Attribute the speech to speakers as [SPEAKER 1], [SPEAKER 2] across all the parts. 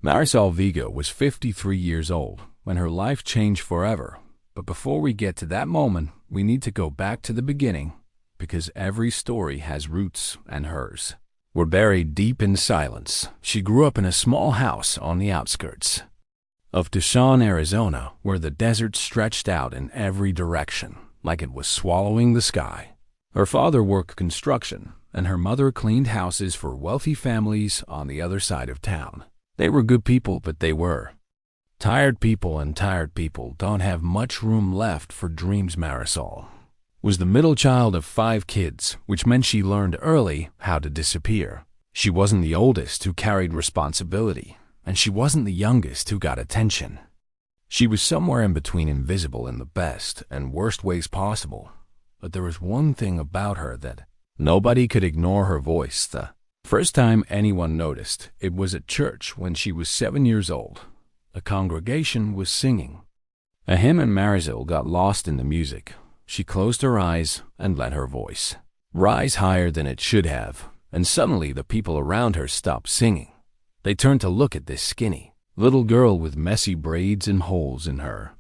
[SPEAKER 1] Marisol Vigo was 53 years old when her life changed forever. But before we get to that moment, we need to go back to the beginning, because every story has roots, and hers were buried deep in silence. She grew up in a small house on the outskirts of Tucson, Arizona, where the desert stretched out in every direction, like it was swallowing the sky. Her father worked construction, and her mother cleaned houses for wealthy families on the other side of town. They were good people, but they were tired people, and tired people don't have much room left for dreams. Marisol was the middle child of 5 kids, which meant she learned early how to disappear. She wasn't the oldest who carried responsibility, and she wasn't the youngest who got attention. She was somewhere in between, invisible in the best and worst ways possible. But there was one thing about her that nobody could ignore: her voice. The first time anyone noticed, it was at church when she was 7 years old. The congregation was singing a hymn, and Marisol got lost in the music. She closed her eyes and let her voice rise higher than it should have, and suddenly the people around her stopped singing. They turned to look at this skinny little girl with messy braids and holes in her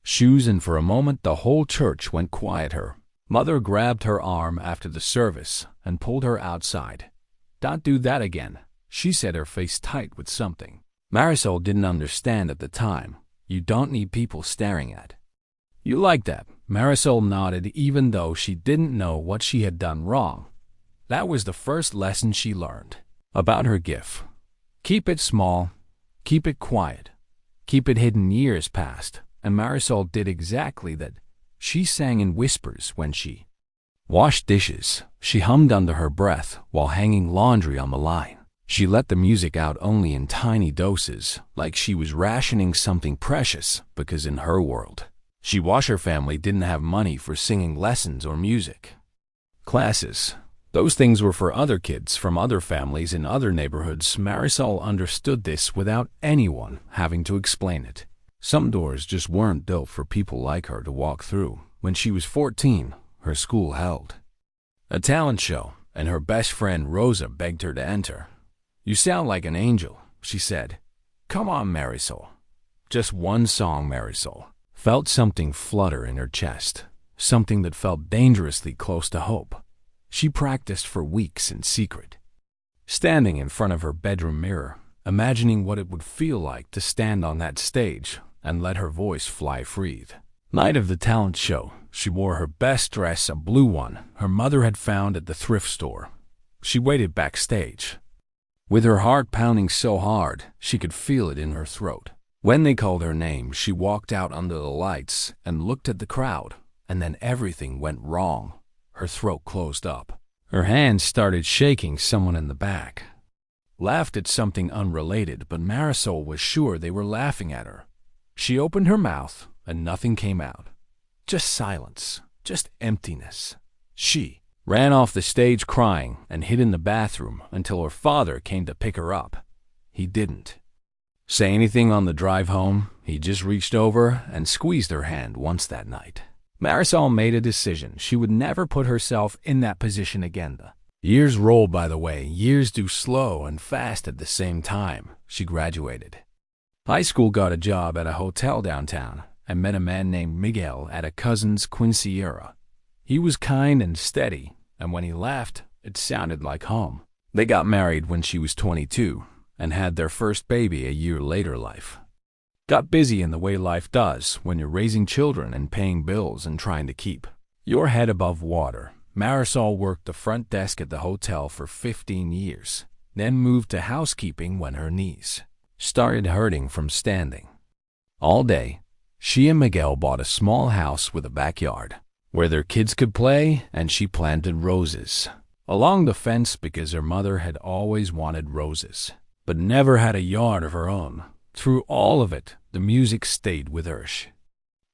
[SPEAKER 1] shoes, and for a moment the whole church went quiet. Her mother grabbed her arm after the service and pulled her outside. "Don't do that again," she said, her face tight with something Marisol didn't understand at the time. "You don't need people staring at you like that." Marisol nodded, even though she didn't know what she had done wrong. That was the first lesson she learned about her gift. Keep it small, keep it quiet, keep it hidden. Years passed, and Marisol did exactly that. She sang in whispers when she washed dishes. She hummed under her breath while hanging laundry on the line. She let the music out only in tiny doses, like she was rationing something precious, because in her world, her family didn't have money for singing lessons or music classes. Those things were for other kids from other families in other neighborhoods. Marisol understood this without anyone having to explain it. Some doors just weren't built for people like her to walk through. When she was 14, her school held a talent show, and her best friend Rosa begged her to enter. "You sound like an angel," she said. "Come on, Marisol. Just one song." Marisol felt something flutter in her chest, something that felt dangerously close to hope. She practiced for weeks in secret, standing in front of her bedroom mirror, imagining what it would feel like to stand on that stage and let her voice fly free. Night of the talent show, she wore her best dress, a blue one her mother had found at the thrift store. She waited backstage, with her heart pounding so hard she could feel it in her throat. When they called her name, she walked out under the lights and looked at the crowd, and then everything went wrong. Her throat closed up. Her hands started shaking. Someone in the back laughed at something unrelated, but Marisol was sure they were laughing at her. She opened her mouth, and nothing came out. Just silence, just emptiness. She ran off the stage crying and hid in the bathroom until her father came to pick her up. He didn't say anything on the drive home. He just reached over and squeezed her hand once that night. Marisol made a decision. She would never put herself in that position again. The years rolled by the way. Years do slow and fast at the same time. She graduated high school, got a job at a hotel downtown, and met a man named Miguel at a cousin's quinceañera. He was kind and steady, and when he laughed, it sounded like home. They got married when she was 22 and had their first baby a year later. Life got busy in the way life does when you're raising children and paying bills and trying to keep your head above water. Marisol worked the front desk at the hotel for 15 years, then moved to housekeeping when her knees started hurting from standing all day. She and Miguel bought a small house with a backyard where their kids could play, and she planted roses along the fence because her mother had always wanted roses, but never had a yard of her own. Through all of it, the music stayed with her. She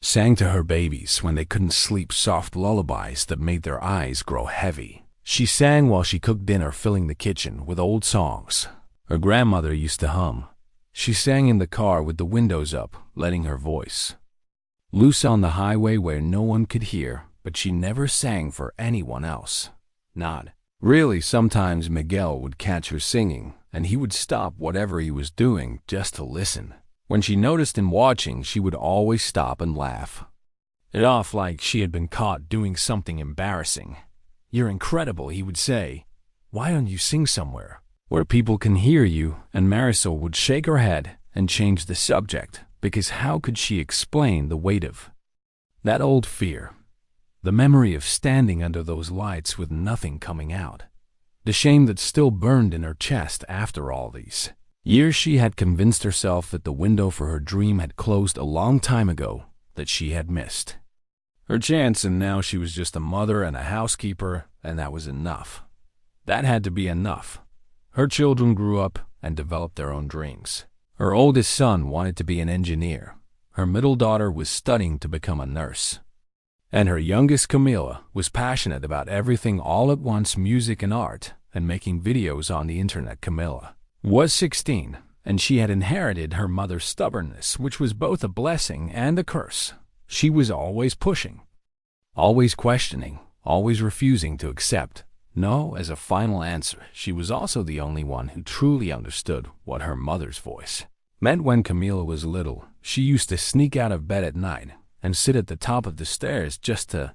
[SPEAKER 1] sang to her babies when they couldn't sleep, soft lullabies that made their eyes grow heavy. She sang while she cooked dinner, filling the kitchen with old songs her grandmother used to hum. She sang in the car with the windows up, letting her voice loose on the highway where no one could hear, but she never sang for anyone else. Not really. Sometimes Miguel would catch her singing, and he would stop whatever he was doing just to listen. When she noticed him watching, she would always stop and laugh it off like she had been caught doing something embarrassing. "You're incredible," he would say. "Why don't you sing somewhere where people can hear you?" And Marisol would shake her head and change the subject, because how could she explain the weight of that old fear? The memory of standing under those lights with nothing coming out. The shame that still burned in her chest after all these years. She had convinced herself that the window for her dream had closed a long time ago, that she had missed her chance, and now she was just a mother and a housekeeper, and that was enough. That had to be enough. Her children grew up and developed their own dreams. Her oldest son wanted to be an engineer. Her middle daughter was studying to become a nurse. And her youngest, Camila, was passionate about everything all at once, music and art, and making videos on the internet. Camila was 16, and she had inherited her mother's stubbornness, which was both a blessing and a curse. She was always pushing, always questioning, always refusing to accept no as a final answer. She was also the only one who truly understood what her mother's voice meant. When Camila was little, she used to sneak out of bed at night and sit at the top of the stairs just to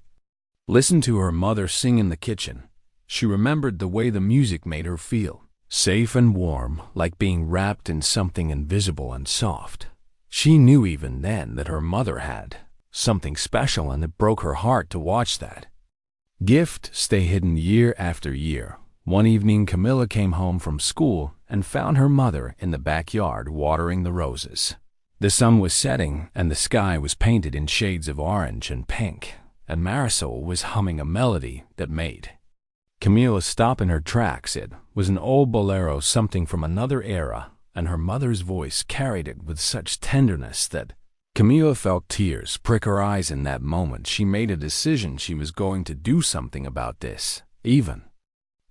[SPEAKER 1] listen to her mother sing in the kitchen. She remembered the way the music made her feel, safe and warm, like being wrapped in something invisible and soft. She knew even then that her mother had something special, and it broke her heart to watch that gift stay hidden year after year. One evening, Camila came home from school and found her mother in the backyard watering the roses. The sun was setting, and the sky was painted in shades of orange and pink, and Marisol was humming a melody that made Camila stop in her tracks. It was an old bolero, something from another era, and her mother's voice carried it with such tenderness that Camila felt tears prick her eyes. In that moment, she made a decision. She was going to do something about this, even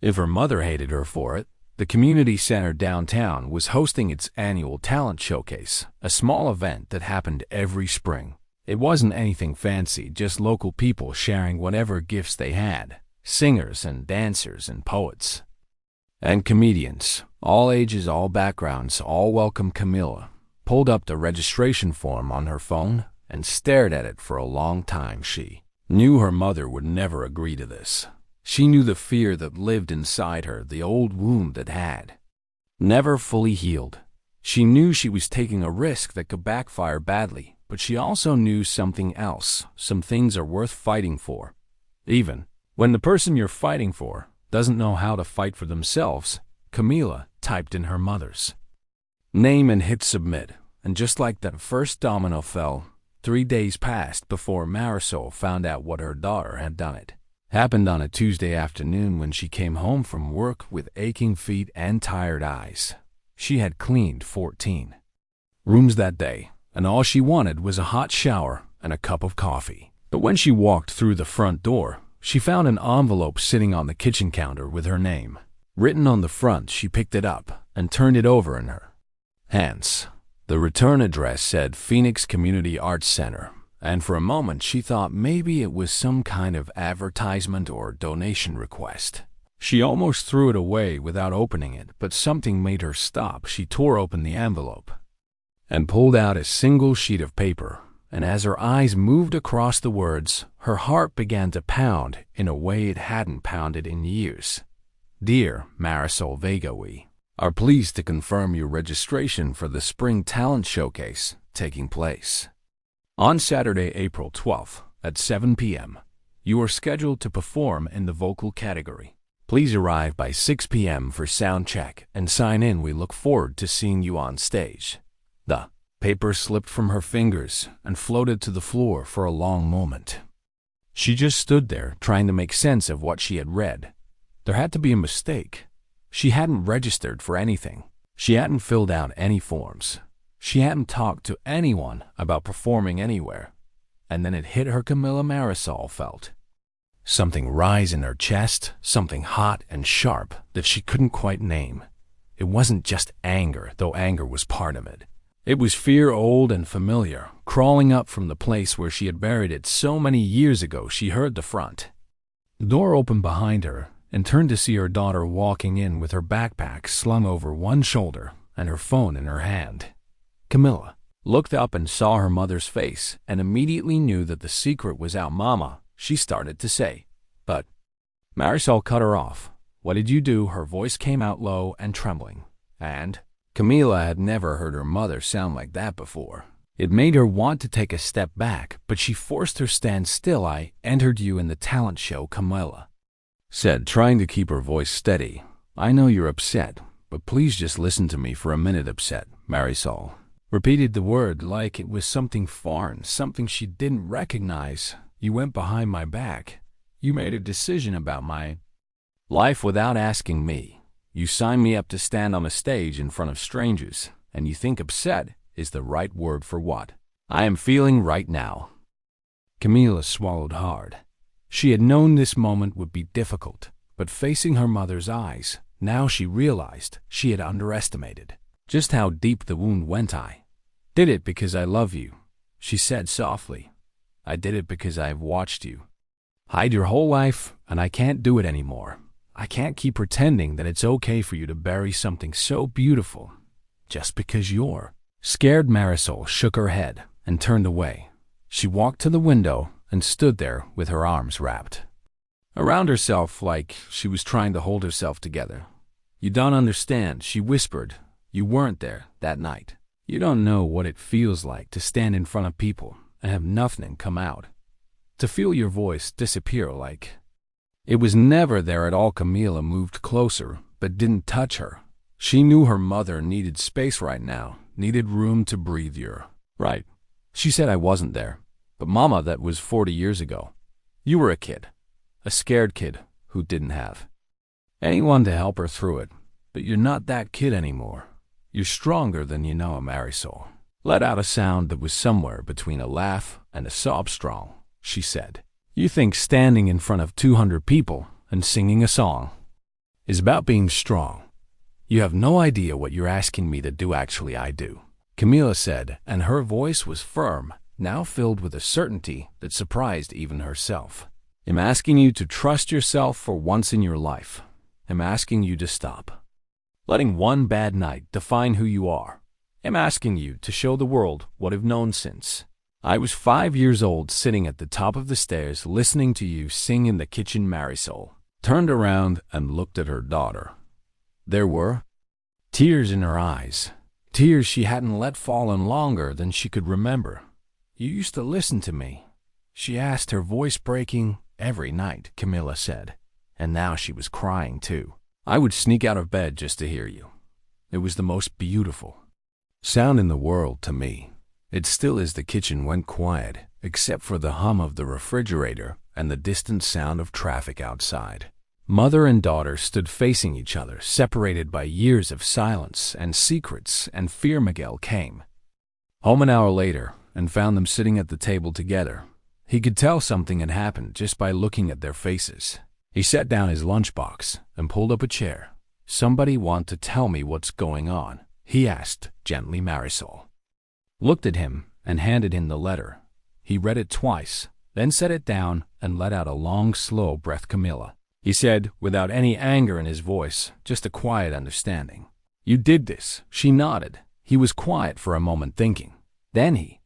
[SPEAKER 1] if her mother hated her for it. The community center downtown was hosting its annual talent showcase, a small event that happened every spring. It wasn't anything fancy, just local people sharing whatever gifts they had, singers and dancers and poets and comedians, all ages, all backgrounds, all welcome. Camila pulled up the registration form on her phone and stared at it for a long time. She knew her mother would never agree to this. She knew the fear that lived inside her, the old wound that had never fully healed. She knew she was taking a risk that could backfire badly, but she also knew something else. Some things are worth fighting for, even when the person you're fighting for doesn't know how to fight for themselves. Camila typed in her mother's name and hit submit, and just like that, first domino fell. 3 days passed before Marisol found out what her daughter had done. It happened on a Tuesday afternoon when she came home from work with aching feet and tired eyes. She had cleaned 14 rooms that day, and all she wanted was a hot shower and a cup of coffee. But when she walked through the front door, she found an envelope sitting on the kitchen counter with her name written on the front. She picked it up and turned it over in her hands. The return address said Phoenix Community Arts Center, and for a moment she thought maybe it was some kind of advertisement or donation request. She almost threw it away without opening it, but something made her stop. She tore open the envelope and pulled out a single sheet of paper, and as her eyes moved across the words, her heart began to pound in a way it hadn't pounded in years. Dear Marisol Vega, we are pleased to confirm your registration for the Spring Talent Showcase taking place on Saturday, April 12th at 7 p.m. You are scheduled to perform in the vocal category. Please arrive by 6 p.m. for sound check and sign in. We look forward to seeing you on stage. The paper slipped from her fingers and floated to the floor for a long moment. She just stood there trying to make sense of what she had read. There had to be a mistake. She hadn't registered for anything. She hadn't filled out any forms. She hadn't talked to anyone about performing anywhere. And then it hit her. Camila Marisol felt something rise in her chest, something hot and sharp that she couldn't quite name. It wasn't just anger, though anger was part of it. It was fear, old and familiar, crawling up from the place where she had buried it so many years ago. She heard the front door open behind her, and turned to see her daughter walking in with her backpack slung over one shoulder and her phone in her hand. Camilla looked up and saw her mother's face and immediately knew that the secret was out. "Mama," she started to say, but Marisol cut her off. "What did you do?" Her voice came out low and trembling, and Camilla had never heard her mother sound like that before. It made her want to take a step back, but she forced her stand still. "I entered you in the talent show," Camilla said, trying to keep her voice steady. "I know you're upset, but please just listen to me for a minute." "Upset?" Marisol repeated the word like it was something foreign, something she didn't recognize. "You went behind my back. You made a decision about my life without asking me. You signed me up to stand on a stage in front of strangers, and you think upset is the right word for what I am feeling right now." Camilla swallowed hard. She had known this moment would be difficult, but facing her mother's eyes, now she realized she had underestimated just how deep the wound went. "I did it because I love you," she said softly. "I did it because I have watched you hide your whole life, and I can't do it anymore. I can't keep pretending that it's okay for you to bury something so beautiful just because you're scared." Marisol shook her head and turned away. She walked to the window and stood there with her arms wrapped around herself like she was trying to hold herself together. "You don't understand," she whispered. "You weren't there that night. You don't know what it feels like to stand in front of people and have nothing come out. To feel your voice disappear like it was never there at all." Camilla moved closer but didn't touch her. She knew her mother needed space right now, needed room to breathe. "You're right," she said. "I wasn't there. But Mama, that was 40 years ago. You were a kid, a scared kid who didn't have anyone to help her through it. But you're not that kid anymore. You're stronger than you know." Marisol let out a sound that was somewhere between a laugh and a sob. "Strong," she said. "You think standing in front of 200 people and singing a song is about being strong. You have no idea what you're asking me to do." "Actually, I do," Camilla said, and her voice was firm, now filled with a certainty that surprised even herself. "I'm asking you to trust yourself for once in your life. I'm asking you to stop letting one bad night define who you are. I'm asking you to show the world what I've known since I was 5 years old, sitting at the top of the stairs listening to you sing in the kitchen." Marisol turned around and looked at her daughter. There were tears in her eyes, tears she hadn't let fall in longer than she could remember. "You used to listen to me," she asked, her voice breaking. "Every night," Camilla said, and now she was crying too. "I would sneak out of bed just to hear you. It was the most beautiful sound in the world to me." It still is. The kitchen went quiet, except for the hum of the refrigerator and the distant sound of traffic outside. Mother and daughter stood facing each other, separated by years of silence and secrets and fear. Miguel came home an hour later and found them sitting at the table together. He could tell something had happened just by looking at their faces. He set down his lunchbox and pulled up a chair. "Somebody want to tell me what's going on?" he asked gently. Marisol looked at him and handed him the letter. He read it twice, then set it down and let out a long, slow breath. "Camilla," he said, without any anger in his voice, just a quiet understanding. "You did this." She nodded. He was quiet for a moment, thinking. Then he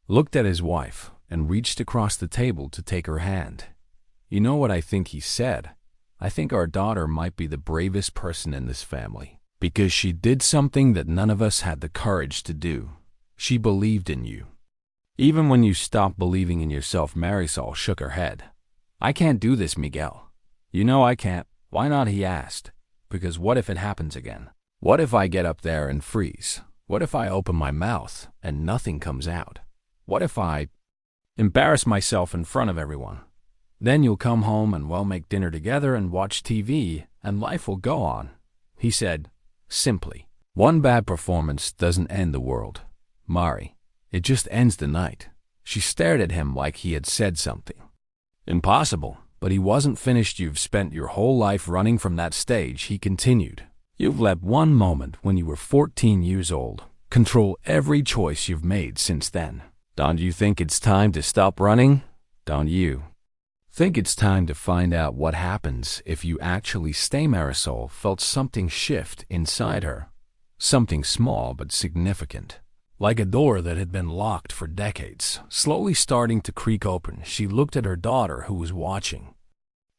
[SPEAKER 1] looked at his wife and reached across the table to take her hand. "You know what I think?" he said. "I think our daughter might be the bravest person in this family, because she did something that none of us had the courage to do. She believed in you, even when you stopped believing in yourself." Marisol shook her head. "I can't do this, Miguel." "You know I can't." "Why not?" he asked. "Because what if it happens again? What if I get up there and freeze? What if I open my mouth and nothing comes out? What if I embarrass myself in front of everyone? Then you'll come home and we'll make dinner together and watch TV, and life will go on," he said simply. "One bad performance doesn't end the world, Mari. It just ends the night." She stared at him like he had said something impossible, but he wasn't finished. "You've spent your whole life running from that stage," he continued. "You've let one moment when you were 14 years old control every choice you've made since then. Don't you think it's time to stop running? Don't you?" Think it's time to find out what happens if you actually stay. Marisol felt something shift inside her. Something small but significant. Like a door that had been locked for decades, slowly starting to creak open. She looked at her daughter, who was watching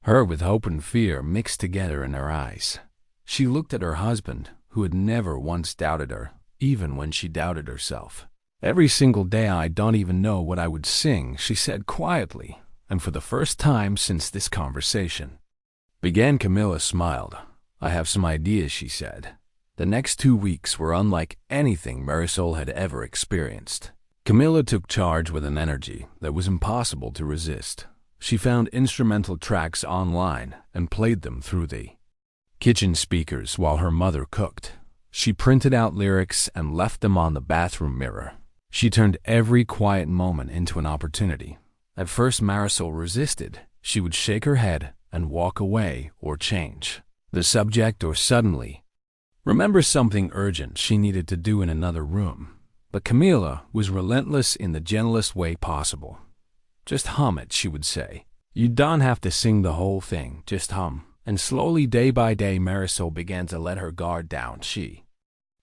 [SPEAKER 1] her with hope and fear mixed together in her eyes. She looked at her husband, who had never once doubted her, even when she doubted herself. "Every single day I don't even know what I would sing," she said quietly, and for the first time since this conversation began, Camilla smiled. "I have some ideas," she said. The next 2 weeks were unlike anything Marisol had ever experienced. Camilla took charge with an energy that was impossible to resist. She found instrumental tracks online and played them through the kitchen speakers while her mother cooked. She printed out lyrics and left them on the bathroom mirror. She turned every quiet moment into an opportunity. At first, Marisol resisted. She would shake her head and walk away or change the subject or suddenly remember something urgent she needed to do in another room. But Camilla was relentless in the gentlest way possible. "Just hum it," she would say. "You don't have to sing the whole thing, just hum." And slowly, day by day, Marisol began to let her guard down. She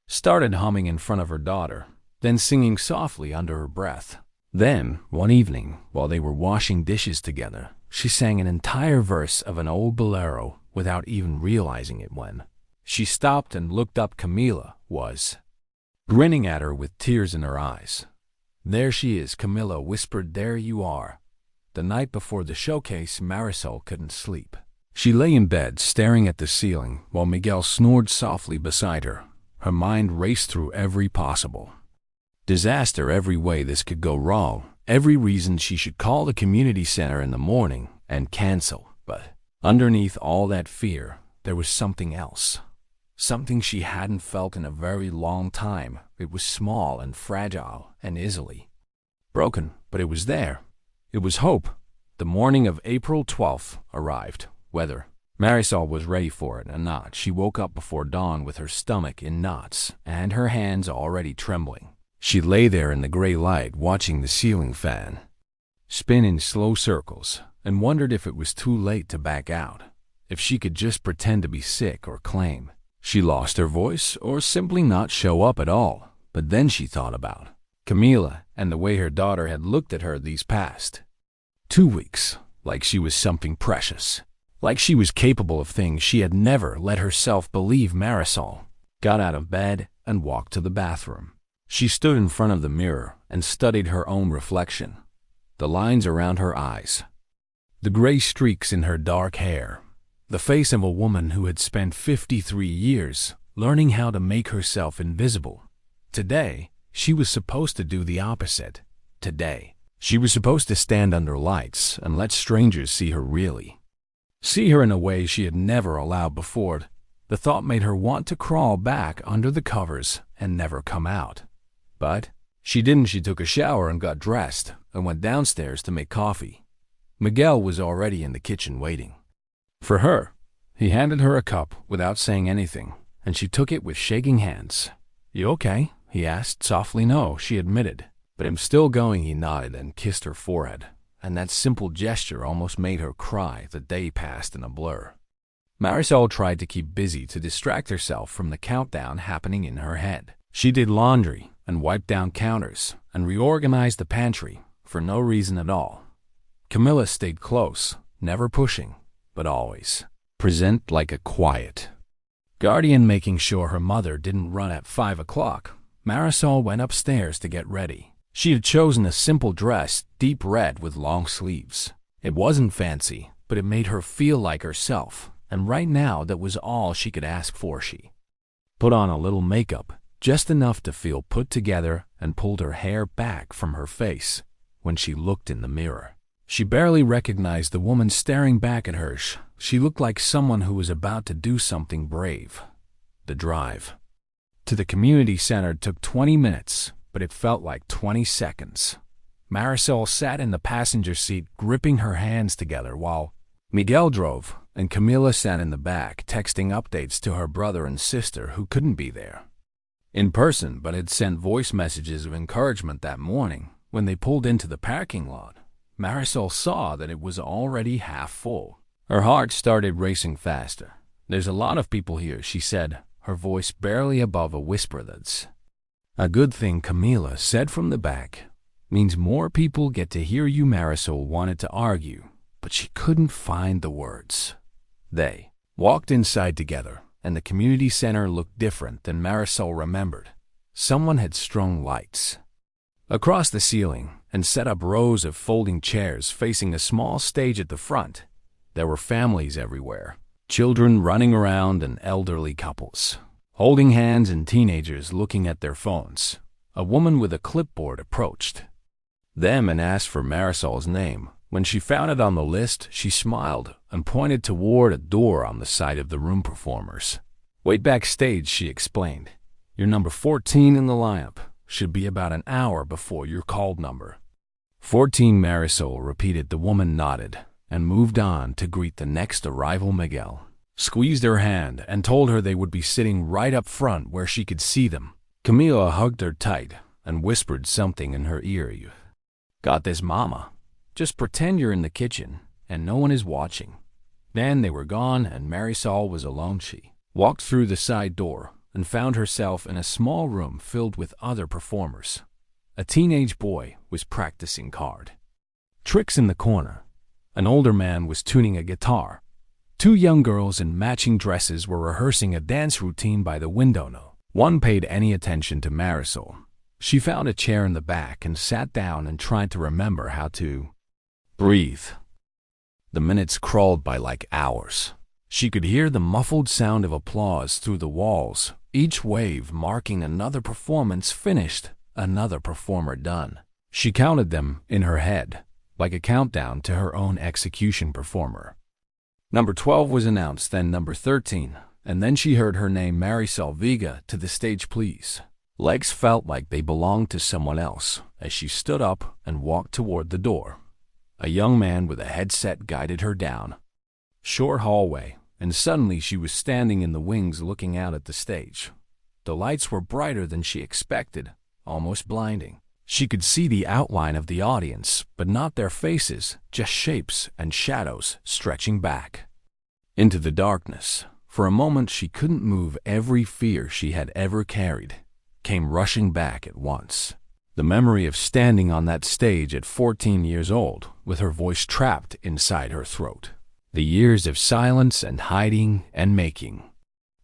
[SPEAKER 1] started humming in front of her daughter, then singing softly under her breath. Then, one evening, while they were washing dishes together, she sang an entire verse of an old bolero without even realizing it. When she stopped and looked up, Camilla was grinning at her with tears in her eyes. "There she is," Camilla whispered. "There you are." The night before the showcase, Marisol couldn't sleep. She lay in bed, staring at the ceiling, while Miguel snored softly beside her. Her mind raced through every possible disaster, every way this could go wrong, every reason she should call the community center in the morning and cancel. But underneath all that fear, there was something else. Something she hadn't felt in a very long time. It was small and fragile and easily broken, but it was there. It was hope. The morning of April 12th arrived. Whether Marisol was ready for it or not, she woke up before dawn with her stomach in knots and her hands already trembling. She lay there in the gray light, watching the ceiling fan spin in slow circles, and wondered if it was too late to back out, if she could just pretend to be sick or claim she lost her voice, or simply not show up at all. But then she thought about Camilla and the way her daughter had looked at her these past 2 weeks, like she was something precious, like she was capable of things she had never let herself believe. Marisol got out of bed and walked to the bathroom. She stood in front of the mirror and studied her own reflection, the lines around her eyes, the gray streaks in her dark hair, the face of a woman who had spent 53 years learning how to make herself invisible. Today, she was supposed to do the opposite. Today, she was supposed to stand under lights and let strangers see her really. See her in a way she had never allowed before. The thought made her want to crawl back under the covers and never come out. But she didn't. She took a shower and got dressed and went downstairs to make coffee. Miguel was already in the kitchen waiting for her. He handed her a cup without saying anything, and she took it with shaking hands. "You okay?" he asked softly. "No," she admitted. "But I'm still going." He nodded and kissed her forehead, and that simple gesture almost made her cry. The day passed in a blur. Marisol tried to keep busy to distract herself from the countdown happening in her head. She did laundry and wiped down counters and reorganized the pantry for no reason at all. Camilla stayed close, never pushing, but always present, like a quiet guardian, making sure her mother didn't run at 5 o'clock. Marisol went upstairs to get ready. She had chosen a simple dress, deep red with long sleeves. It wasn't fancy, but it made her feel like herself, and right now that was all she could ask for. She put on a little makeup, just enough to feel put together, and pulled her hair back from her face. When she looked in the mirror, she barely recognized the woman staring back at her. She looked like someone who was about to do something brave. The drive to the community center took 20 minutes, but it felt like 20 seconds. Marisol sat in the passenger seat, gripping her hands together while Miguel drove, and Camilla sat in the back, texting updates to her brother and sister who couldn't be there in person but had sent voice messages of encouragement that morning. When they pulled into the parking lot, Marisol saw that it was already half full. Her heart started racing faster. "There's a lot of people here," she said, her voice barely above a whisper. "That's a good thing," Camila said from the back. "Means more people get to hear you." Marisol wanted to argue, but she couldn't find the words. They walked inside together, and the community center looked different than Marisol remembered. Someone had strung lights across the ceiling and set up rows of folding chairs facing a small stage at the front. There were families everywhere, children running around and elderly couples holding hands and teenagers looking at their phones. A woman with a clipboard approached them and asked for Marisol's name. When she found it on the list, she smiled and pointed toward a door on the side of the room. "Performers wait backstage," she explained. "You're number 14 in the lineup. Should be about an hour before your called number." 14, Marisol repeated. The woman nodded and moved on to greet the next arrival. Miguel squeezed her hand and told her they would be sitting right up front where she could see them. Camila hugged her tight and whispered something in her ear. "You got this, mama. Just pretend you're in the kitchen and no one is watching." Then they were gone and Marisol was alone. She walked through the side door and found herself in a small room filled with other performers. A teenage boy was practicing card tricks in the corner. An older man was tuning a guitar. Two young girls in matching dresses were rehearsing a dance routine by the window. No one paid any attention to Marisol. She found a chair in the back and sat down and tried to remember how to breathe. The minutes crawled by like hours. She could hear the muffled sound of applause through the walls, each wave marking another performance finished, another performer done. She counted them in her head, like a countdown to her own execution. Performer number 12 was announced, then number 13, and then she heard her name. "Marisol Vega, to the stage, please." Legs felt like they belonged to someone else as she stood up and walked toward the door. A young man with a headset guided her down short hallway, and suddenly she was standing in the wings looking out at the stage. The lights were brighter than she expected, almost blinding. She could see the outline of the audience, but not their faces, just shapes and shadows stretching back into the darkness. For a moment she couldn't move. Every fear she had ever carried came rushing back at once. The memory of standing on that stage at 14 years old, with her voice trapped inside her throat. The years of silence and hiding and making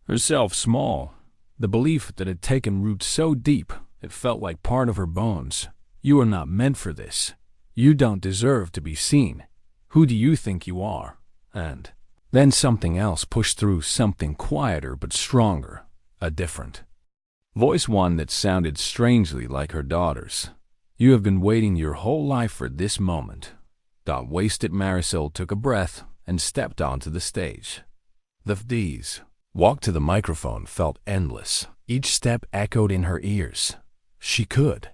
[SPEAKER 1] herself small. The belief that had taken root so deep it felt like part of her bones. "You are not meant for this. You don't deserve to be seen. Who do you think you are?" And then something else pushed through, something quieter but stronger, a different voice, one that sounded strangely like her daughter's. "You have been waiting your whole life for this moment. Don't waste it." Marisol took a breath and stepped onto the stage. The D's walk to the microphone felt endless. Each step echoed in her ears. She could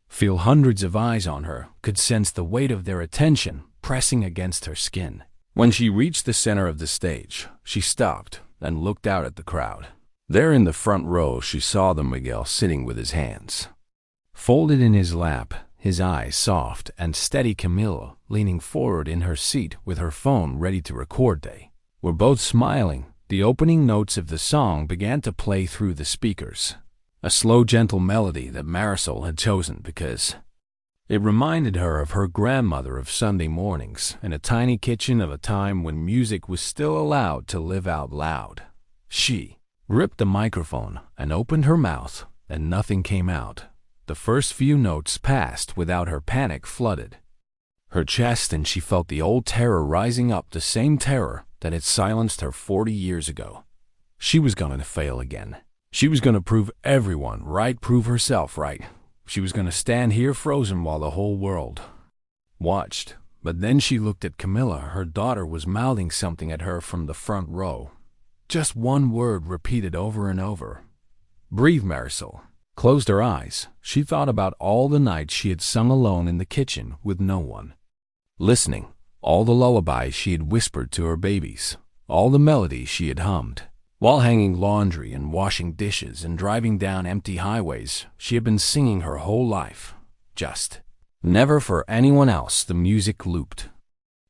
[SPEAKER 1] feel hundreds of eyes on her, could sense the weight of their attention pressing against her skin. When she reached the center of the stage, she stopped and looked out at the crowd. There in the front row she saw the Miguel sitting with his hands folded in his lap, his eyes soft and steady. Camila leaning forward in her seat with her phone ready to record. They were both smiling. The opening notes of the song began to play through the speakers, a slow, gentle melody that Marisol had chosen because it reminded her of her grandmother of Sunday mornings in a tiny kitchen of a time when music was still allowed to live out loud. She gripped the microphone and opened her mouth, and nothing came out. The first few notes passed without her. Panic flooded her chest, and she felt the old terror rising up, the same terror that had silenced her 40 years ago. She was going to fail again. She was going to prove everyone right, prove herself right. She was going to stand here frozen while the whole world watched. But then she looked at Camila. Her daughter was mouthing something at her from the front row. Just one word repeated over and over. "Breathe." Marisol closed her eyes. She thought about all the nights she had sung alone in the kitchen with no one listening, all the lullabies she had whispered to her babies, all the melodies she had hummed while hanging laundry and washing dishes and driving down empty highways. She had been singing her whole life, just Never for anyone else. The music looped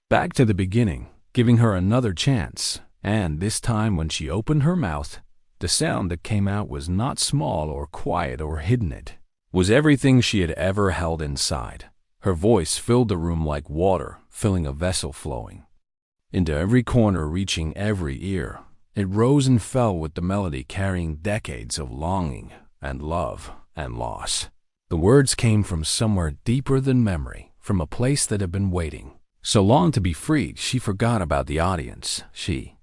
[SPEAKER 1] back to the beginning, giving her another chance, and this time when she opened her mouth, the sound that came out was not small or quiet or hidden. It was everything she had ever held inside. Her voice filled the room like water, filling a vessel flowing into every corner, reaching every ear. It rose and fell with the melody, carrying decades of longing and love and loss. The words came from somewhere deeper than memory, from a place that had been waiting so long to be freed. She forgot about the audience. She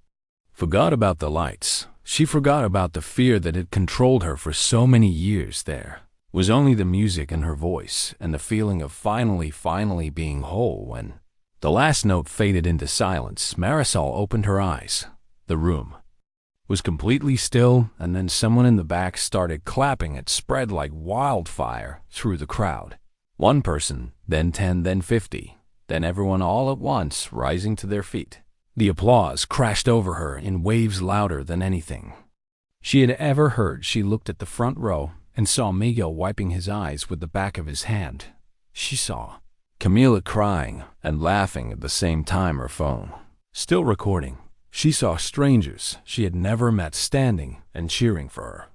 [SPEAKER 1] forgot about the lights. She forgot about the fear that had controlled her for so many years. There was only the music and her voice and the feeling of finally being whole. When the last note faded into silence, Marisol opened her eyes. The room was completely still, and then someone in the back started clapping. It spread like wildfire through the crowd. One person, then 10, then 50, then everyone all at once rising to their feet. The applause crashed over her in waves louder than anything she had ever heard. She looked at the front row and saw Miguel wiping his eyes with the back of his hand. She saw Camila crying and laughing at the same time, her phone still recording. She saw strangers she had never met standing and cheering for her,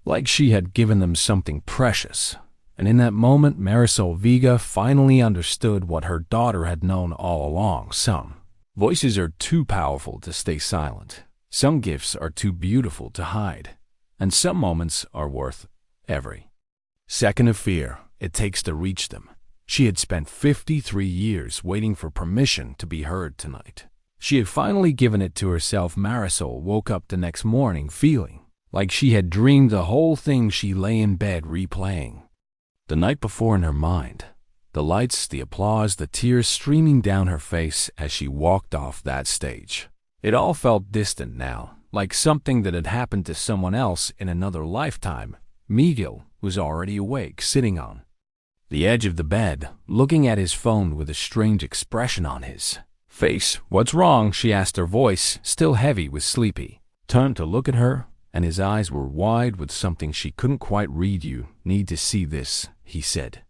[SPEAKER 1] like she had given them something precious. And in that moment, Marisol Vega finally understood what her daughter had known all along. Some voices are too powerful to stay silent. Some gifts are too beautiful to hide. And some moments are worth every second of fear it takes to reach them. She had spent 53 years waiting for permission to be heard tonight. She had finally given it to herself. Marisol woke up the next morning feeling like she had dreamed the whole thing. She lay in bed replaying the night before in her mind. The lights, the applause, the tears streaming down her face as she walked off that stage. It all felt distant now, like something that had happened to someone else in another lifetime. Miguel was already awake, sitting on the edge of the bed, looking at his phone with a strange expression on his face. "What's wrong?" she asked, her voice still heavy with sleepy. Turned to look at her, and his eyes were wide with something she couldn't quite read. "You need to see this," he said.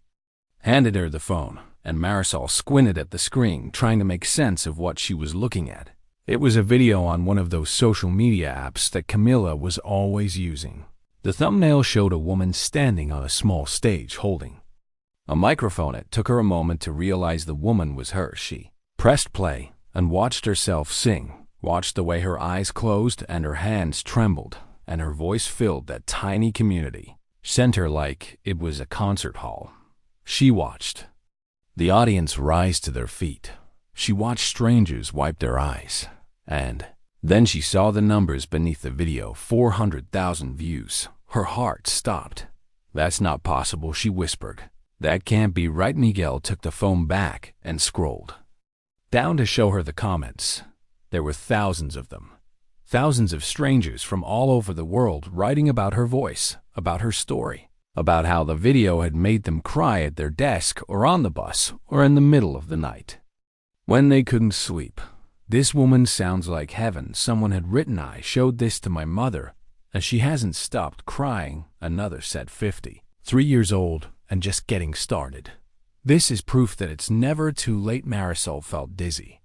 [SPEAKER 1] Handed her the phone, and Marisol squinted at the screen, trying to make sense of what she was looking at. It was a video on one of those social media apps that Camila was always using. The thumbnail showed a woman standing on a small stage holding a microphone. It took her a moment to realize the woman was her. She pressed play and watched herself sing, watched the way her eyes closed and her hands trembled, and her voice filled that tiny community center like it was a concert hall. She watched the audience rise to their feet. She watched strangers wipe their eyes. And then she saw the numbers beneath the video, 400,000 views. Her heart stopped. "That's not possible," she whispered. "That can't be right." Miguel took the phone back and scrolled down to show her the comments. There were thousands of them. Thousands of strangers from all over the world writing about her voice, about her story, about how the video had made them cry at their desk or on the bus or in the middle of the night when they couldn't sleep. "This woman sounds like heaven," someone had written. "I showed this to my mother, and she hasn't stopped crying," another said. 53 years old and just getting started. This is proof that it's never too late. Marisol felt dizzy.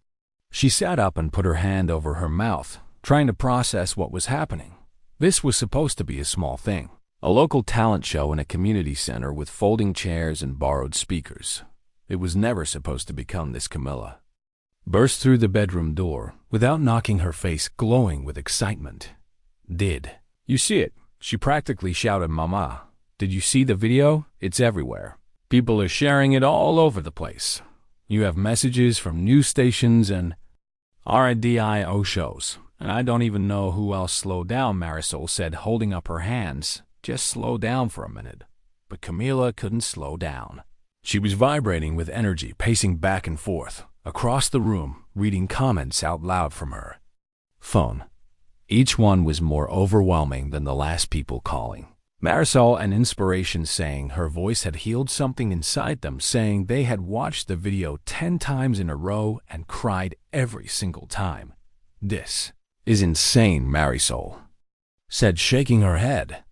[SPEAKER 1] She sat up and put her hand over her mouth, trying to process what was happening. This was supposed to be a small thing. A local talent show in a community center with folding chairs and borrowed speakers. It was never supposed to become this. Camila burst through the bedroom door without knocking, her face glowing with excitement. "Did you see it?" she practically shouted. "Mama, did you see the video? It's everywhere. People are sharing it all over the place. You have messages from news stations and radio shows, and I don't even know who else." "Slow down," Marisol said, holding up her hands. "Just slow down for a minute." But Camila couldn't slow down. She was vibrating with energy, pacing back and forth across the room, reading comments out loud from her phone. Each one was more overwhelming than the last. People calling Marisol an inspiration, saying her voice had healed something inside them, saying they had watched the video 10 times in a row and cried every single time. "This is insane," Marisol said, shaking her head.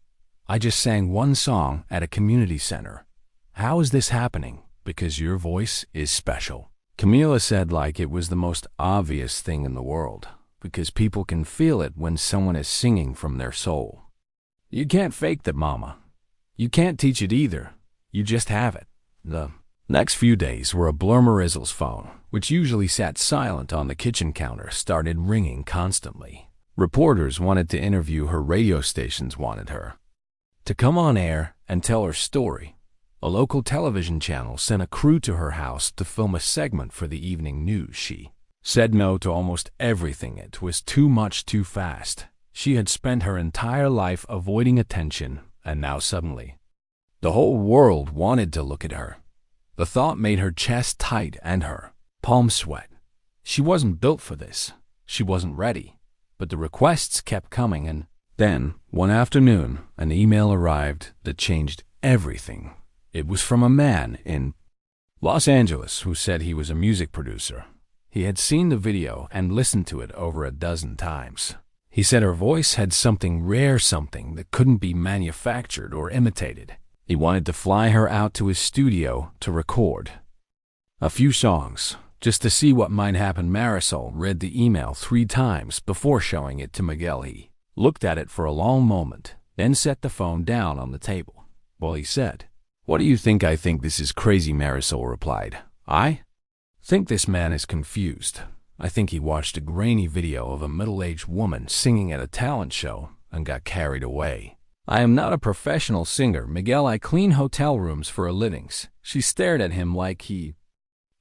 [SPEAKER 1] "I just sang one song at a community center. How is this happening?" because your voice is special. Camila said like it was the most obvious thing in the world, because people can feel it when someone is singing from their soul. You can't fake that, Mama. You can't teach it either. You just have it. The next few days were a blur. Marizel's phone, which usually sat silent on the kitchen counter, started ringing constantly. Reporters wanted to interview her, radio stations wanted her to come on air and tell her story. A local television channel sent a crew to her house to film a segment for the evening news. She said no to almost everything. It was too much too fast. She had spent her entire life avoiding attention, and now suddenly, the whole world wanted to look at her. The thought made her chest tight and her palms sweat. She wasn't built for this. She wasn't ready. But the requests kept coming, and then, one afternoon, an email arrived that changed everything. It was from a man in Los Angeles who said he was a music producer. He had seen the video and listened to it over a dozen times. He said her voice had something rare, something that couldn't be manufactured or imitated. He wanted to fly her out to his studio to record a few songs, just to see what might happen. Marisol read the email 3 times before showing it to Miguel. He looked at it for a long moment, then set the phone down on the table. Well, he said, "What do you think? I think this is crazy," Marisol replied. "I think this man is confused. I think he watched a grainy video of a middle-aged woman singing at a talent show and got carried away. I am not a professional singer, Miguel. I clean hotel rooms for a living." She stared at him like he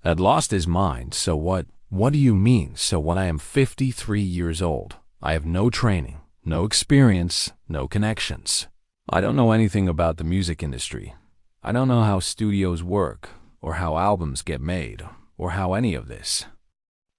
[SPEAKER 1] had lost his mind. "So what? What do you mean? So what? I am 53 years old. I have no training, no experience, no connections. I don't know anything about the music industry. I don't know how studios work, or how albums get made, or how any of this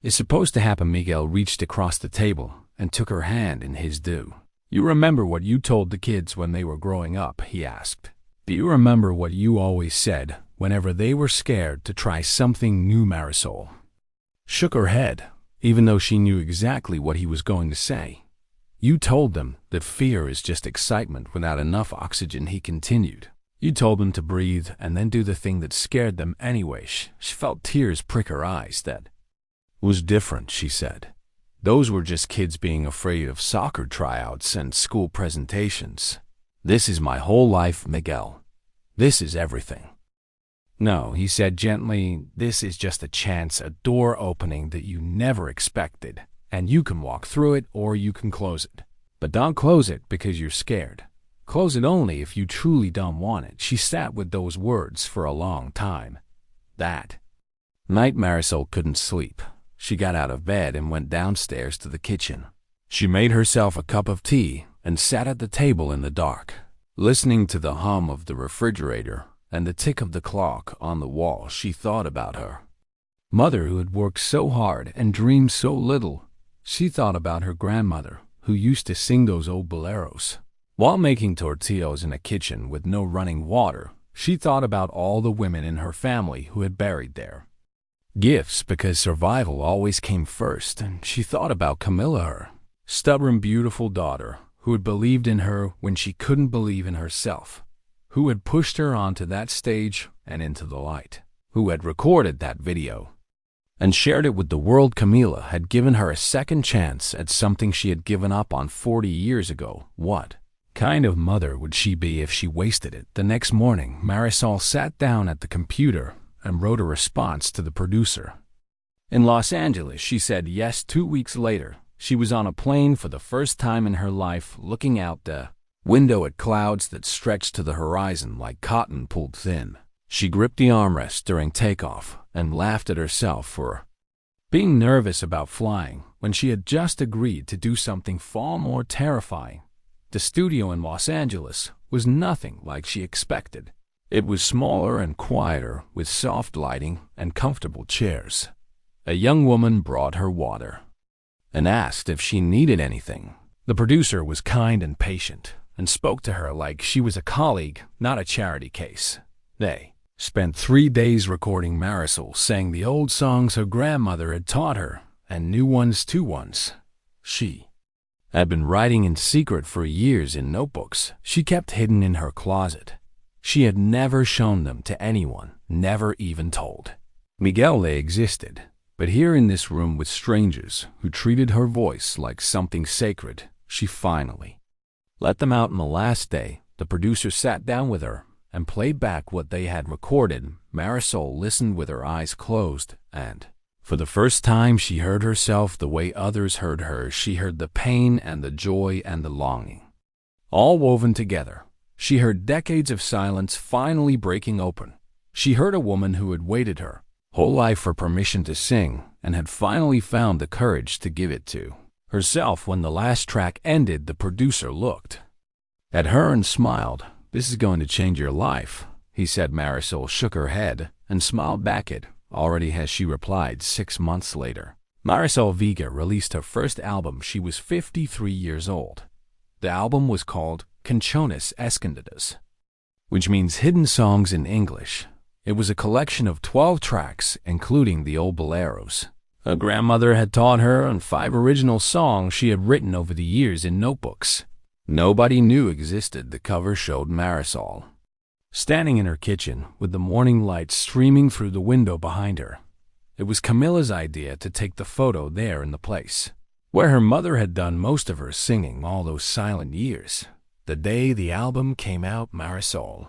[SPEAKER 1] is supposed to happen." Miguel reached across the table and took her hand in his. "Do you remember what you told the kids when they were growing up?" he asked. "Do you remember what you always said whenever they were scared to try something new?" Marisol shook her head, even though she knew exactly what he was going to say. "You told them that fear is just excitement without enough oxygen," he continued. "You told them to breathe and then do the thing that scared them anyway." She felt tears prick her eyes. "That was different," she said. "Those were just kids being afraid of soccer tryouts and school presentations. This is my whole life, Miguel. This is everything." "No," he said gently, "this is just a chance, a door opening that you never expected, and you can walk through it or you can close it. But don't close it because you're scared. Close it only if you truly don't want it." She sat with those words for a long time. That night Marisol couldn't sleep. She got out of bed and went downstairs to the kitchen. She made herself a cup of tea and sat at the table in the dark, listening to the hum of the refrigerator and the tick of the clock on the wall. She thought about her mother, who had worked so hard and dreamed so little. She thought about her grandmother, who used to sing those old boleros while making tortillas in a kitchen with no running water. She thought about all the women in her family who had buried their gifts because survival always came first. And she thought about Camila, her stubborn, beautiful daughter, who had believed in her when she couldn't believe in herself, who had pushed her onto that stage and into the light, who had recorded that video and shared it with the world. Camila had given her a second chance at something she had given up on 40 years ago. What kind of mother would she be if she wasted it? The next morning, Marisol sat down at the computer and wrote a response to the producer in Los Angeles. She said yes. 2 weeks later, she was on a plane for the first time in her life, looking out the window at clouds that stretched to the horizon like cotton pulled thin. She gripped the armrest during takeoff and laughed at herself for being nervous about flying when she had just agreed to do something far more terrifying. The studio in Los Angeles was nothing like she expected. It was smaller and quieter, with soft lighting and comfortable chairs. A young woman brought her water and asked if she needed anything. The producer was kind and patient and spoke to her like she was a colleague, not a charity case. They spent 3 days recording. Marisol sang the old songs her grandmother had taught her and new ones too. Ones she had been writing in secret for years in notebooks she kept hidden in her closet. She had never shown them to anyone, never even told. Miguel, they existed, but here in this room with strangers who treated her voice like something sacred, she finally let them out. On the last day, the producer sat down with her and played back what they had recorded. Marisol listened with her eyes closed, and for the first time she heard herself the way others heard her. She heard the pain and the joy and the longing, all woven together. She heard decades of silence finally breaking open. She heard a woman who had waited her whole life for permission to sing and had finally found the courage to give it to herself. When the last track ended, the producer looked at her and smiled. "This is going to change your life," he said. Marisol shook her head and smiled back at already as she replied 6 months later. Marisol Vega released her first album. She was 53 years old. The album was called Canciones Escondidas, which means hidden songs in English. It was a collection of 12 tracks, including the old boleros her grandmother had taught her and 5 original songs she had written over the years in notebooks nobody knew existed. The cover showed Marisol standing in her kitchen with the morning light streaming through the window behind her. It was Camila's idea to take the photo there in the place where her mother had done most of her singing all those silent years. The day the album came out, Marisol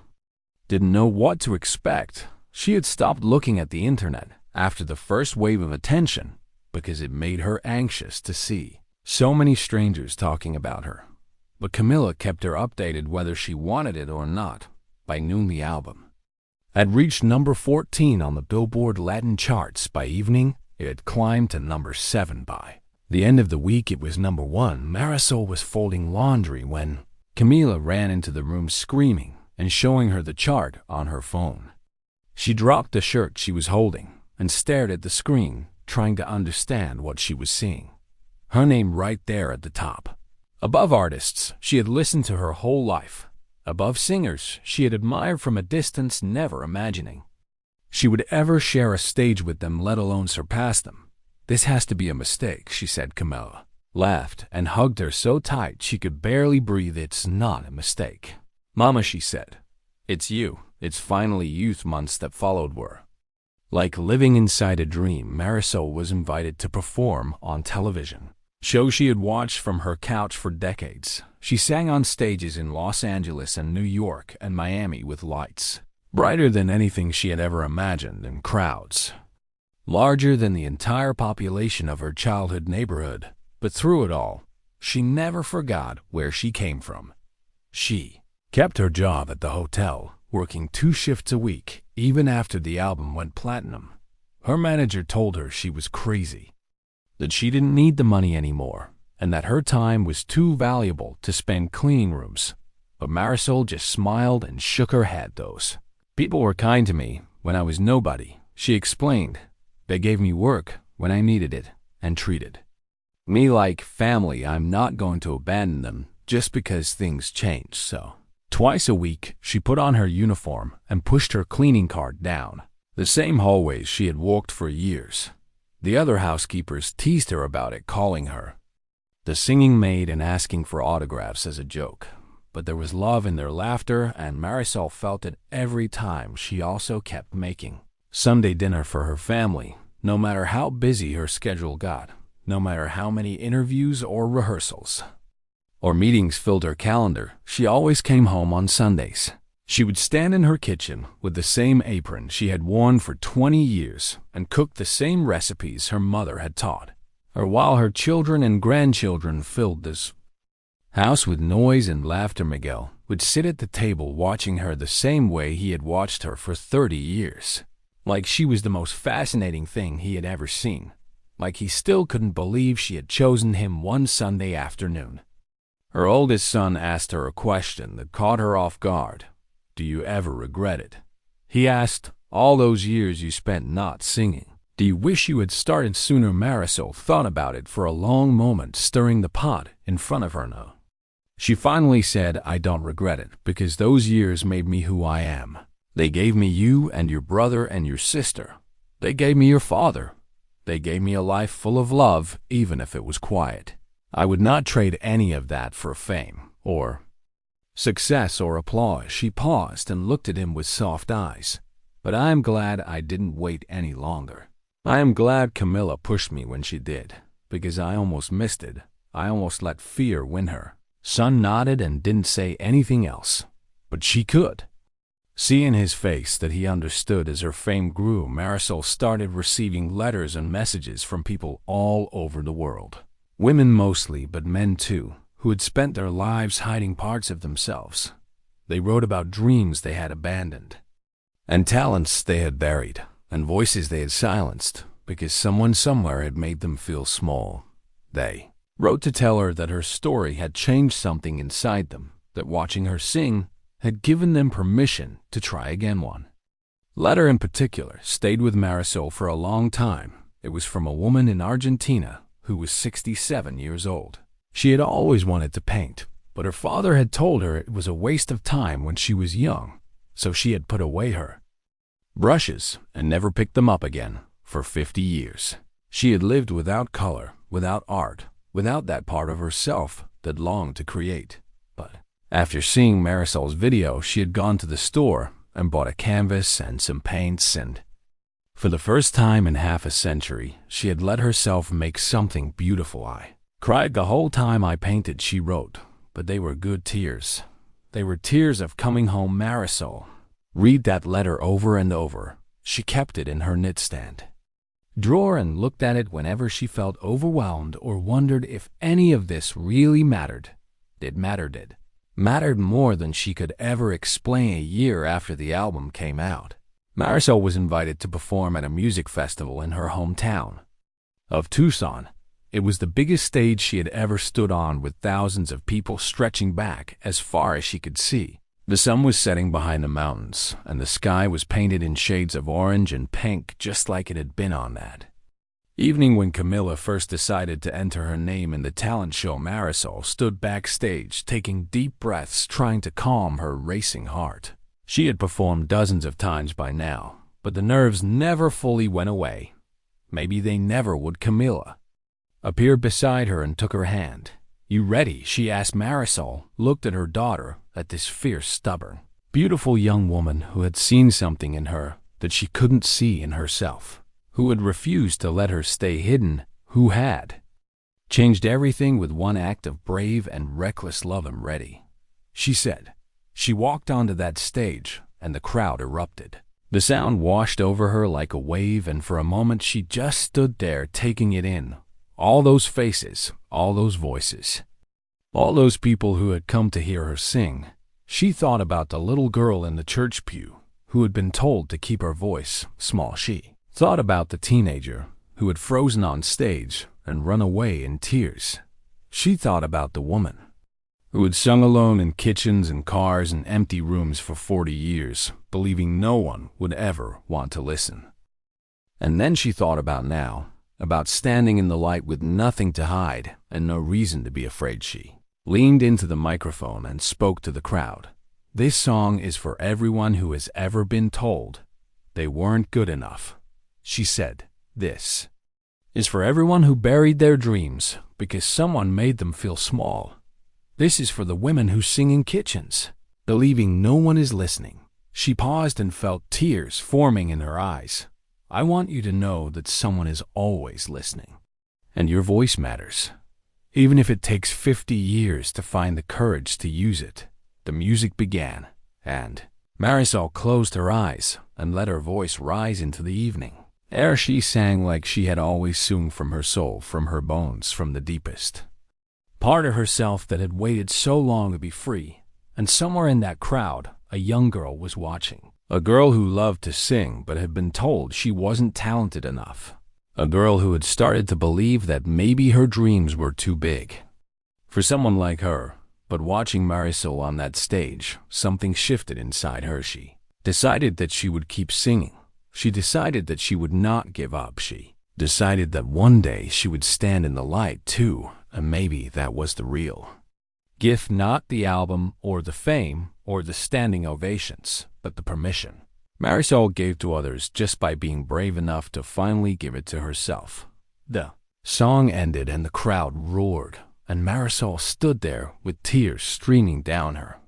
[SPEAKER 1] didn't know what to expect. She had stopped looking at the internet after the first wave of attention because it made her anxious to see so many strangers talking about her. But Camila kept her updated whether she wanted it or not. By noon, the album had reached number 14 on the Billboard Latin charts. By evening, it had climbed to number 7. By the end of the week, it was number 1. Marisol was folding laundry when Camila ran into the room screaming and showing her the chart on her phone. She dropped the shirt she was holding and stared at the screen, trying to understand what she was seeing. Her name right there at the top. Above artists she had listened to her whole life. Above singers she had admired from a distance, never imagining she would ever share a stage with them, let alone surpass them. "This has to be a mistake," she said. Camila laughed and hugged her so tight she could barely breathe. "It's not a mistake, Mama," she said. "It's you." It's finally youth months that followed were like living inside a dream. Marisol was invited to perform on television shows she had watched from her couch for decades. She sang on stages in Los Angeles and New York and Miami with lights brighter than anything she had ever imagined and crowds larger than the entire population of her childhood neighborhood. But through it all, she never forgot where she came from. She kept her job at the hotel, working 2 shifts a week, even after the album went platinum. Her manager told her she was crazy, that she didn't need the money anymore, and that her time was too valuable to spend cleaning rooms. But Marisol just smiled and shook her head. "Those people were kind to me when I was nobody," she explained. "They gave me work when I needed it and treated me like family. I'm not going to abandon them just because things change." So twice a week, she put on her uniform and pushed her cleaning cart down the same hallways she had walked for years. The other housekeepers teased her about it, calling her the singing maid and asking for autographs as a joke. But there was love in their laughter, and Marisol felt it every time. She also kept making Sunday dinner for her family, no matter how busy her schedule got, no matter how many interviews or rehearsals or meetings filled her calendar. She always came home on Sundays. She would stand in her kitchen with the same apron she had worn for 20 years and cook the same recipes her mother had taught her, while her children and grandchildren filled this house with noise and laughter. Miguel would sit at the table watching her the same way he had watched her for 30 years, like she was the most fascinating thing he had ever seen, like he still couldn't believe she had chosen him one Sunday afternoon. Her oldest son asked her a question that caught her off guard. "Do you ever regret it?" he asked. "All those years you spent not singing. Do you wish you had started sooner?" Marisol thought about it for a long moment, stirring the pot in front of her. "No." She finally said, "I don't regret it, because those years made me who I am. They gave me you and your brother and your sister. They gave me your father. They gave me a life full of love, even if it was quiet. I would not trade any of that for fame or success or applause. She paused and looked at him with soft eyes. But I am glad I didn't wait any longer. I am glad Camilla pushed me when she did, because I almost missed it. I almost let fear win her. Son nodded and didn't say anything else, but she could. See in his face that he understood. As her fame grew, Marisol started receiving letters and messages from people all over the world. Women mostly, but men too, who had spent their lives hiding parts of themselves. They wrote about dreams they had abandoned, and talents they had buried, and voices they had silenced because someone somewhere had made them feel small. They wrote to tell her that her story had changed something inside them, that watching her sing had given them permission to try again. One letter in particular stayed with Marisol for a long time. It was from a woman in Argentina who was 67 years old. She had always wanted to paint, but her father had told her it was a waste of time when she was young, so she had put away her brushes and never picked them up again for 50 years. She had lived without color, without art, without that part of herself that longed to create. But after seeing Marisol's video, she had gone to the store and bought a canvas and some paints, and for the first time in half a century, she had let herself make something beautiful. I cried the whole time I painted, she wrote, but they were good tears. They were tears of coming home. Marisol read that letter over and over. She kept it in her nightstand drawer and looked at it whenever she felt overwhelmed or wondered if any of this really mattered. It mattered more than she could ever explain. A year after the album came out, Marisol was invited to perform at a music festival in her hometown of Tucson. It was the biggest stage she had ever stood on, with thousands of people stretching back as far as she could see. The sun was setting behind the mountains, and the sky was painted in shades of orange and pink, just like it had been on that evening when Camilla first decided to enter her name in the talent show. Marisol stood backstage, taking deep breaths, trying to calm her racing heart. She had performed dozens of times by now, but the nerves never fully went away. Maybe they never would. Camilla appeared beside her and took her hand. "You ready?" she asked. Marisol looked at her daughter, at this fierce, stubborn, beautiful young woman who had seen something in her that she couldn't see in herself, who had refused to let her stay hidden, who had changed everything with one act of brave and reckless love. "I'm ready," she said. She walked onto that stage, and the crowd erupted. The sound washed over her like a wave, and for a moment she just stood there taking it in. All those faces, all those voices, all those people who had come to hear her sing. She thought about the little girl in the church pew who had been told to keep her voice small. She thought about the teenager who had frozen on stage and run away in tears. She thought about the woman who had sung alone in kitchens and cars and empty rooms for 40 years, believing no one would ever want to listen. And then she thought about now, about standing in the light with nothing to hide and no reason to be afraid. She leaned into the microphone and spoke to the crowd. "This song is for everyone who has ever been told they weren't good enough," she said. "This is for everyone who buried their dreams because someone made them feel small. This is for the women who sing in kitchens, believing no one is listening." She paused and felt tears forming in her eyes. "I want you to know that someone is always listening, and your voice matters, even if it takes 50 years to find the courage to use it." The music began, and Marisol closed her eyes and let her voice rise into the evening air. She sang like she had always sung, from her soul, from her bones, from the deepest part of herself that had waited so long to be free. And somewhere in that crowd, a young girl was watching. A girl who loved to sing but had been told she wasn't talented enough. A girl who had started to believe that maybe her dreams were too big for someone like her. But watching Marisol on that stage, something shifted inside her. She decided that she would keep singing. She decided that she would not give up. She decided that one day she would stand in the light too, and maybe that was the real gift, not the album or the fame or the standing ovations, but the permission Marisol gave to others just by being brave enough to finally give it to herself. The song ended and the crowd roared, and Marisol stood there with tears streaming down her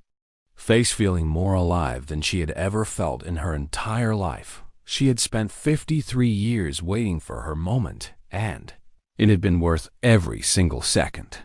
[SPEAKER 1] face feeling more alive than she had ever felt in her entire life. She had spent 53 years waiting for her moment, and it had been worth every single second.